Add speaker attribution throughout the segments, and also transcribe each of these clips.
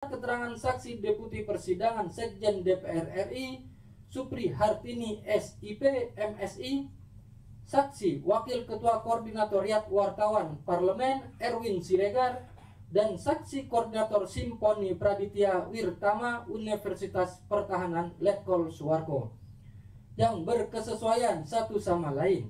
Speaker 1: Keterangan saksi Deputi Persidangan Sekjen DPR RI Supri Hartini SIP MSI, saksi Wakil Ketua Koordinatoriat Wartawan Parlemen Erwin Siregar, dan saksi Koordinator Simponi Praditya Wirtama Universitas Pertahanan Letkol Suwarko yang berkesesuaian satu sama lain.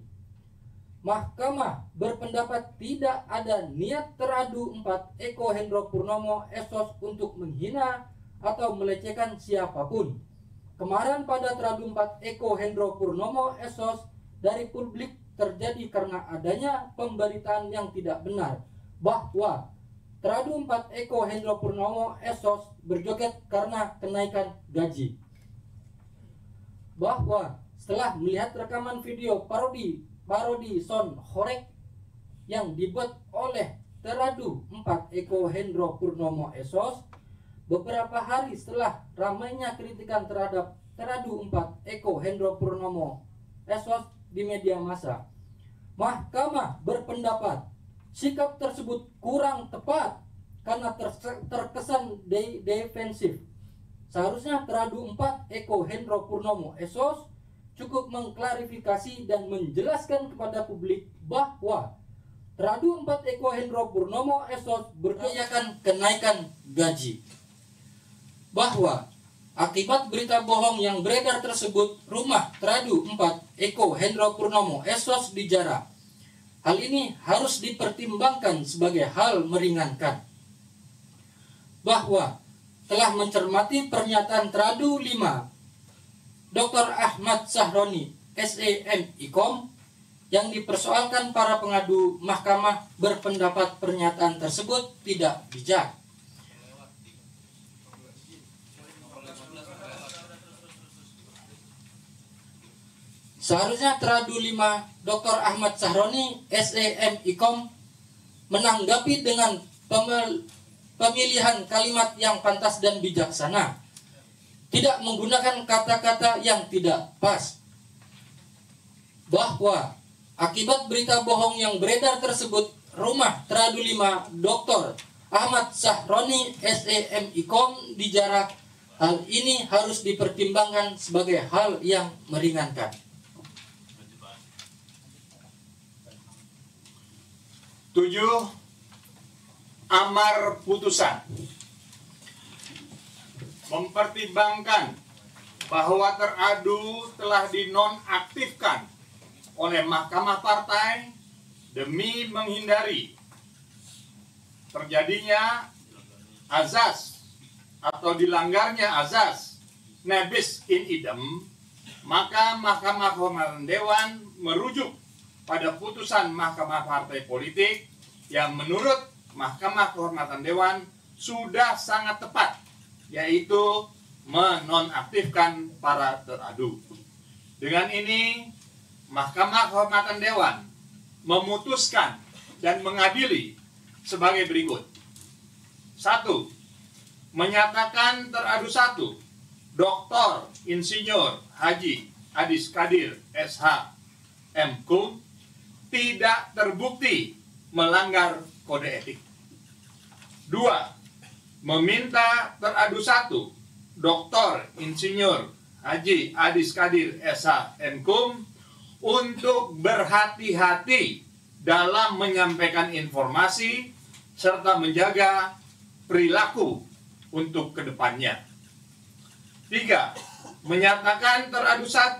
Speaker 1: Mahkamah berpendapat tidak ada niat teradu 4 Eko Hendro Purnomo SOS untuk menghina atau melecehkan siapapun. Kemarahan pada teradu 4 Eko Hendro Purnomo SOS dari publik terjadi karena adanya pemberitaan yang tidak benar bahwa teradu 4 Eko Hendro Purnomo SOS berjoget karena kenaikan gaji. Bahwa setelah melihat rekaman video parodi Son Horek yang dibuat oleh teradu 4 Eko Hendro Purnomo SOS, beberapa hari setelah ramainya kritikan terhadap teradu 4 Eko Hendro Purnomo SOS di media massa, Mahkamah berpendapat sikap tersebut kurang tepat karena terkesan defensif. Seharusnya teradu 4 Eko Hendro Purnomo SOS cukup mengklarifikasi dan menjelaskan kepada publik bahwa teradu 4 Eko Hendro Purnomo SOS berkeyakan kenaikan gaji. Bahwa akibat berita bohong yang beredar tersebut, rumah teradu 4 Eko Hendro Purnomo SOS dijarah. Hal ini harus dipertimbangkan sebagai hal meringankan. Bahwa telah mencermati pernyataan teradu 5 Dr. Ahmad Sahroni SEM Ikom yang dipersoalkan para pengadu, mahkamah berpendapat pernyataan tersebut tidak bijak. Seharusnya teradu 5 Dr. Ahmad Sahroni SEM Ikom menanggapi dengan pemilihan kalimat yang pantas dan bijaksana, tidak menggunakan kata-kata yang tidak pas. Bahwa akibat berita bohong yang beredar tersebut, rumah teradu 5 Dr. Ahmad Sahroni SEM Ikom dijarah. Hal ini harus dipertimbangkan sebagai hal yang meringankan.
Speaker 2: 7. Amar putusan mempertimbangkan bahwa teradu telah dinonaktifkan oleh Mahkamah Partai demi menghindari terjadinya azas atau dilanggarnya azas nebis in idem, maka Mahkamah Kehormatan Dewan merujuk pada putusan Mahkamah Partai Politik yang menurut Mahkamah Kehormatan Dewan sudah sangat tepat, yaitu menonaktifkan para teradu. Dengan ini, Mahkamah Kehormatan Dewan memutuskan dan mengadili sebagai berikut. 1. Menyatakan teradu 1, Dr. Insinyur Haji Adis Kadir SH MKum tidak terbukti melanggar kode etik. 2. Meminta teradu 1, Dr. Insinyur Haji Adis Kadir SH MKum untuk berhati-hati dalam menyampaikan informasi serta menjaga perilaku untuk kedepannya. 3. Menyatakan teradu 1,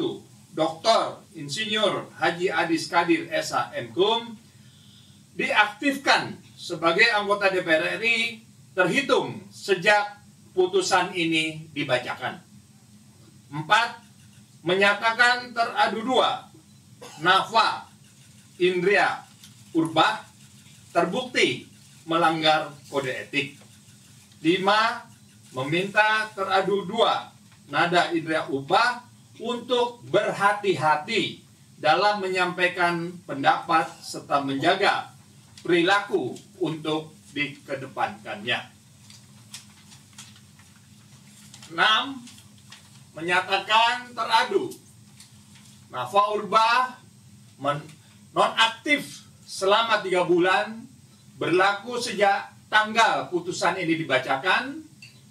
Speaker 2: Dr. Insinyur Haji Adis Kadir SH MKum diaktifkan sebagai anggota DPR RI terhitung sejak putusan ini dibacakan. 4. Menyatakan teradu 2, Nafa Indria Urbah terbukti melanggar kode etik. 5. Meminta teradu 2, Nada Indria Urbah untuk berhati-hati dalam menyampaikan pendapat serta menjaga perilaku untuk dikedepankannya. 6. Menyatakan teradu Nafa Urbah nonaktif selama 3 bulan berlaku sejak tanggal putusan ini dibacakan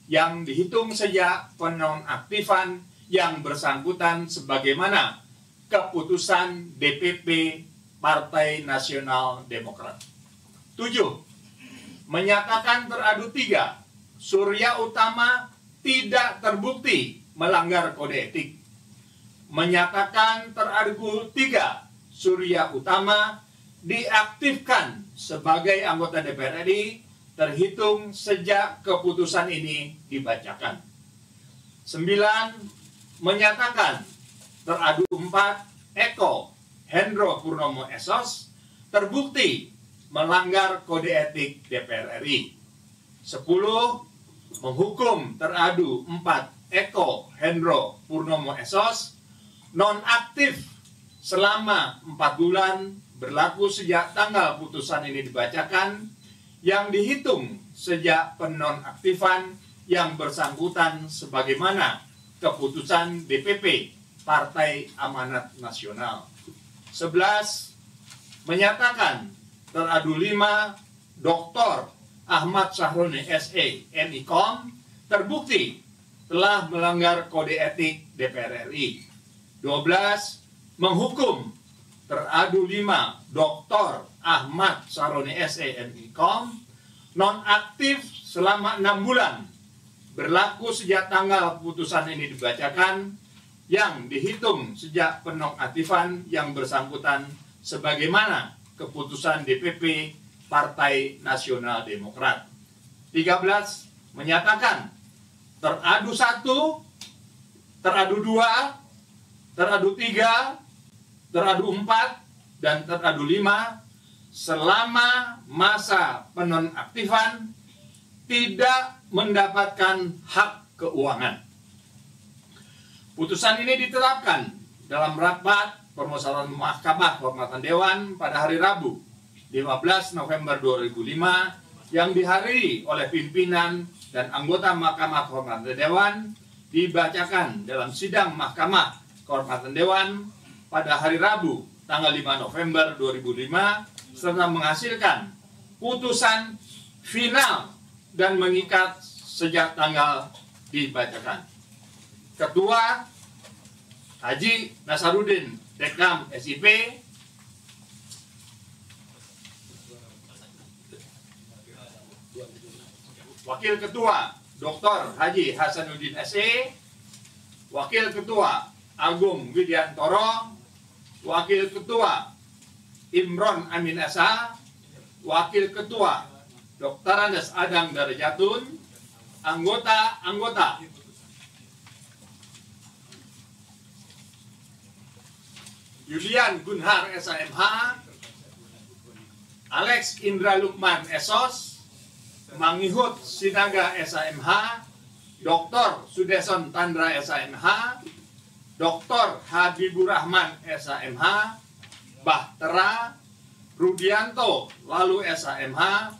Speaker 2: yang dihitung sejak penonaktifan yang bersangkutan sebagaimana keputusan DPP Partai Nasional Demokrat. 7. Menyatakan teradu 3, Surya Utama tidak terbukti melanggar kode etik. Menyatakan teradu 3, Surya Utama diaktifkan sebagai anggota DPR RI terhitung sejak keputusan ini dibacakan. 9. Menyatakan teradu 4, Eko Hendro Purnomo Esos terbukti melanggar kode etik DPR RI. 10. Menghukum teradu 4, Eko Hendro Purnomo Esos nonaktif selama 4 bulan berlaku sejak tanggal putusan ini dibacakan yang dihitung sejak penonaktifan yang bersangkutan sebagaimana keputusan DPP Partai Amanat Nasional. 11. Menyatakan teradu 5, Dr. Ahmad Sahroni SE MIKOM terbukti telah melanggar kode etik DPR RI. 12. Menghukum teradu 5, Dr. Ahmad Sahroni SE MIKOM nonaktif selama 6 bulan berlaku sejak tanggal putusan ini dibacakan yang dihitung sejak penonaktifan yang bersangkutan sebagaimana keputusan DPP Partai Nasional Demokrat. 13. Menyatakan teradu 1, teradu 2, teradu 3, teradu 4, dan teradu 5 selama masa penonaktifan tidak mendapatkan hak keuangan. Putusan ini diterapkan dalam rapat permusyawaratan Mahkamah Kehormatan Dewan pada hari Rabu 15 November 2005 yang dihadiri oleh pimpinan dan anggota Mahkamah Kehormatan Dewan, dibacakan dalam sidang Mahkamah Kehormatan Dewan pada hari Rabu tanggal 5 November 2005 serta menghasilkan putusan final dan mengikat sejak tanggal dibacakan. Ketua Haji Nasaruddin Dekam SIP, Wakil Ketua Dr. Haji Hasanuddin SE, Wakil Ketua Agung Widiantoro, Wakil Ketua Imron Amin Esa, Wakil Ketua Dr. Andes Adang Darajatun, anggota-anggota Yulian Gunhar SAMH, Alex Indra Lukman Esos, Mangihut Sinaga SAMH, Dr. Sudeson Tandra SAMH, Dr. Habibur Rahman SAMH, Bahtera Rudianto Lalu SAMH,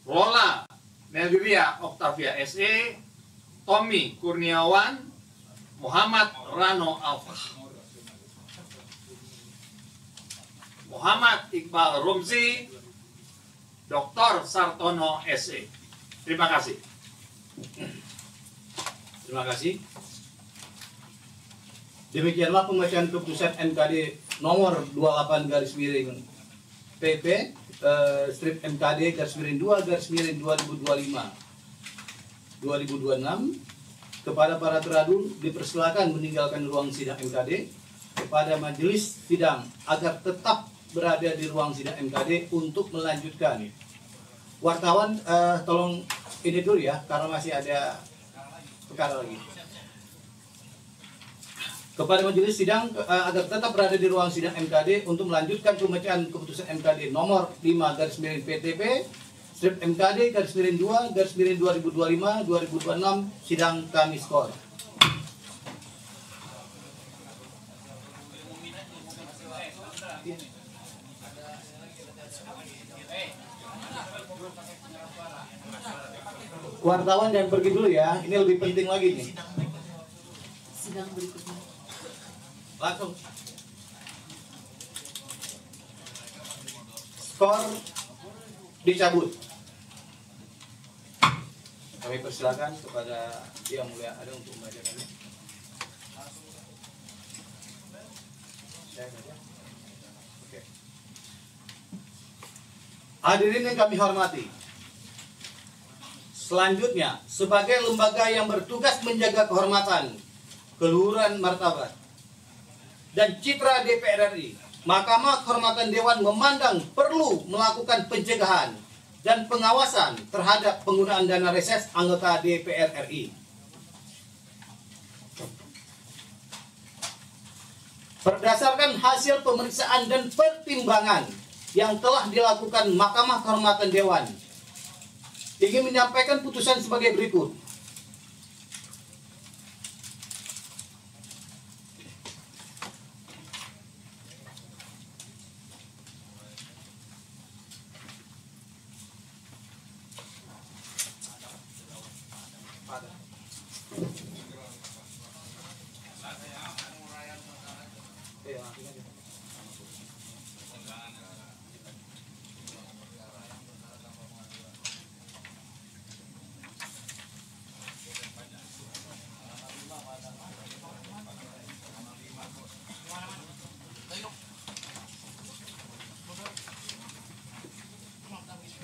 Speaker 2: Lola Nelria Oktavia SE, Tommy Kurniawan, Muhammad Rano Alfah, Muhammad Iqbal Romzi, Dr. Sartono SE. Terima kasih.
Speaker 3: Terima kasih. Demikianlah pembacaan keputusan MKD nomor 28 garis miring PP strip MKD garis miring 2 garis miring 2025-2026 kepada para teradu dipersilakan meninggalkan ruang sidang MKD, kepada majelis sidang agar tetap berada di ruang sidang MKD untuk melanjutkan. Wartawan tolong ini dulu ya, karena masih ada perkara lagi. Kepada majelis sidang agar tetap berada di ruang sidang MKD untuk melanjutkan pembacaan keputusan MKD nomor 5 garis miring PTP strip MKD garis miring 2 garis miring 2025-2026 sidang kami skor. Wartawan jangan pergi dulu ya, ini lebih penting lagi nih.
Speaker 4: Sidang berikutnya.
Speaker 3: Langsung. Skor dicabut. Kami persilakan kepada Yang Mulia ada untuk membacakannya. Oke. Hadirin yang kami hormati, selanjutnya sebagai lembaga yang bertugas menjaga kehormatan, keluhuran martabat, dan citra DPR RI, Mahkamah Kehormatan Dewan memandang perlu melakukan pencegahan dan pengawasan terhadap penggunaan dana reses anggota DPR RI. Berdasarkan hasil pemeriksaan dan pertimbangan yang telah dilakukan Mahkamah Kehormatan Dewan, ingin menyampaikan putusan sebagai berikut.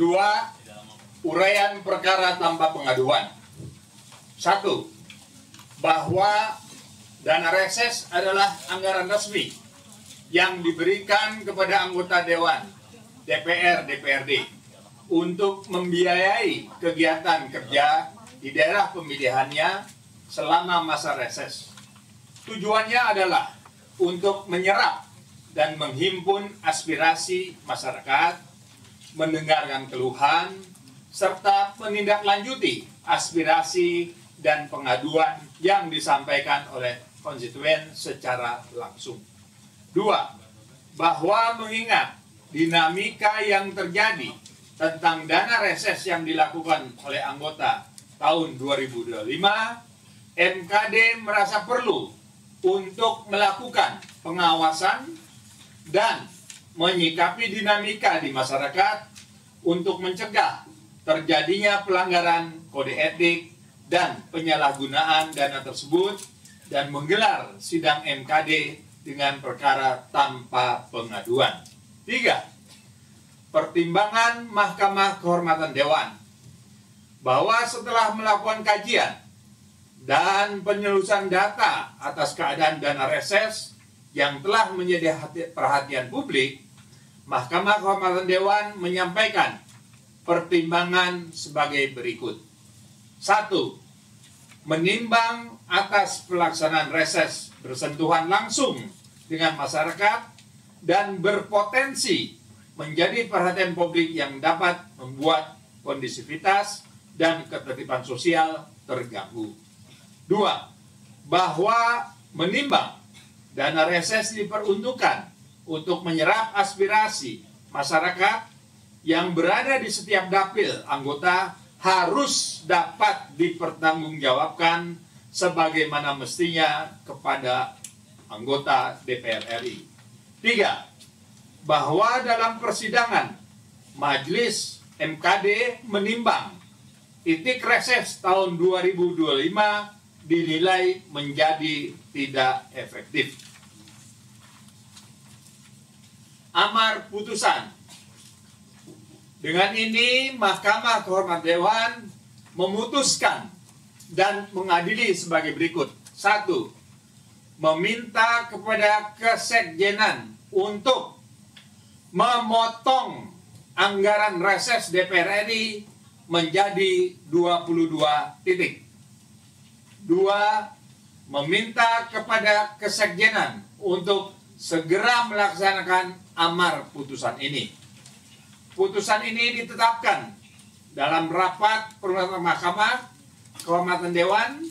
Speaker 2: Dua, uraian perkara tanpa pengaduan. 1. Bahwa dana reses adalah anggaran resmi yang diberikan kepada anggota Dewan, DPR, DPRD untuk membiayai kegiatan kerja di daerah pemilihannya selama masa reses. Tujuannya adalah untuk menyerap dan menghimpun aspirasi masyarakat, mendengarkan keluhan, serta menindaklanjuti aspirasi dan pengaduan yang disampaikan oleh konstituen secara langsung. 2. Bahwa mengingat dinamika yang terjadi tentang dana reses yang dilakukan oleh anggota tahun 2025, MKD merasa perlu untuk melakukan pengawasan dan menyikapi dinamika di masyarakat untuk mencegah terjadinya pelanggaran kode etik dan penyalahgunaan dana tersebut dan menggelar sidang MKD dengan perkara tanpa pengaduan. 3. Pertimbangan Mahkamah Kehormatan Dewan bahwa setelah melakukan kajian dan penelusuran data atas keadaan dana reses yang telah menjadi perhatian publik, Mahkamah Kehormatan Dewan menyampaikan pertimbangan sebagai berikut. 1. Menimbang atas pelaksanaan reses bersentuhan langsung dengan masyarakat dan berpotensi menjadi perhatian publik yang dapat membuat kondisivitas dan ketertiban sosial terganggu. 2. Bahwa menimbang dana reses diperuntukkan untuk menyerap aspirasi masyarakat yang berada di setiap dapil anggota harus dapat dipertanggungjawabkan sebagaimana mestinya kepada anggota DPR RI. 3. Bahwa dalam persidangan Majelis MKD menimbang titik reses tahun 2025 dinilai menjadi tidak efektif. Amar putusan. Dengan ini Mahkamah Kehormatan Dewan memutuskan dan mengadili sebagai berikut. 1. Meminta kepada Kesekjenan untuk memotong anggaran reses DPR RI menjadi 22 titik. 2. Meminta kepada Kesekjenan untuk segera melaksanakan amar putusan ini. Putusan ini ditetapkan dalam rapat perwakilan Mahkamah Kehormatan Dewan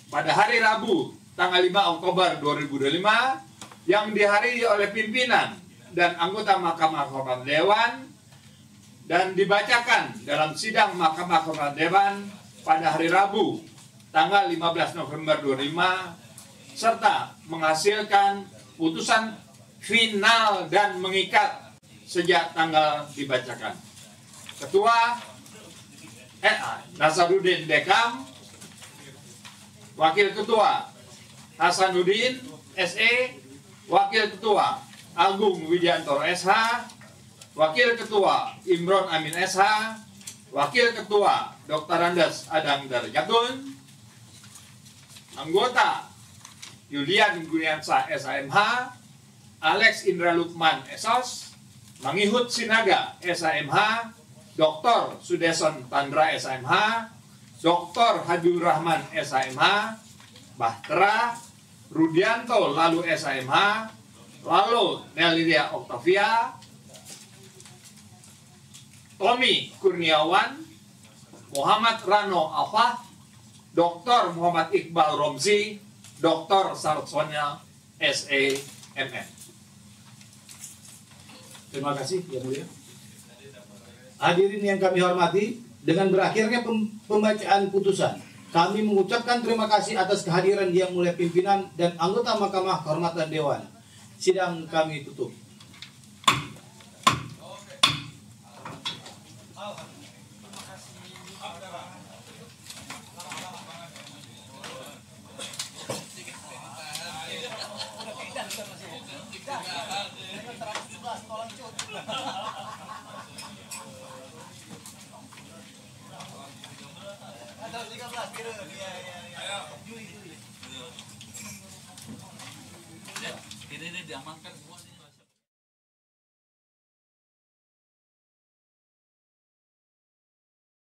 Speaker 2: pada hari Rabu tanggal 5 Oktober 2025 yang dihadiri oleh pimpinan dan anggota Mahkamah Kehormatan Dewan dan dibacakan dalam sidang Mahkamah Kehormatan Dewan pada hari Rabu tanggal 15 November 2025 serta menghasilkan putusan final dan mengikat sejak tanggal dibacakan. Ketua Nasaruddin Dekam. Wakil Ketua Hasanuddin SE. Wakil Ketua Agung Widiantoro SH. Wakil Ketua Imron Amin SH. Wakil Ketua Dr. Andes Adang Darjatun. Anggota Yulian Guniansa SAMH. Alex Indra Lukman SOS. Mangihut Sinaga SAMH. Dr. Sudeson Tandra SAMH. Dr. Habibur Rahman SAMH. Bahtera Rudianto Lalu SAMH. Lalu Nelidia Octavia. Tommy Kurniawan, Muhammad Rano Afah, Dr. Muhammad Iqbal Romzi, Dr. Sarsonya SEMN.
Speaker 3: Terima kasih Yang Mulia. Hadirin yang kami hormati, dengan berakhirnya pembacaan putusan, kami mengucapkan terima kasih atas kehadiran Yang Mulia pimpinan dan anggota Mahkamah Kehormatan Dewan. Sidang kami tutup.
Speaker 5: Ini diamankan semua.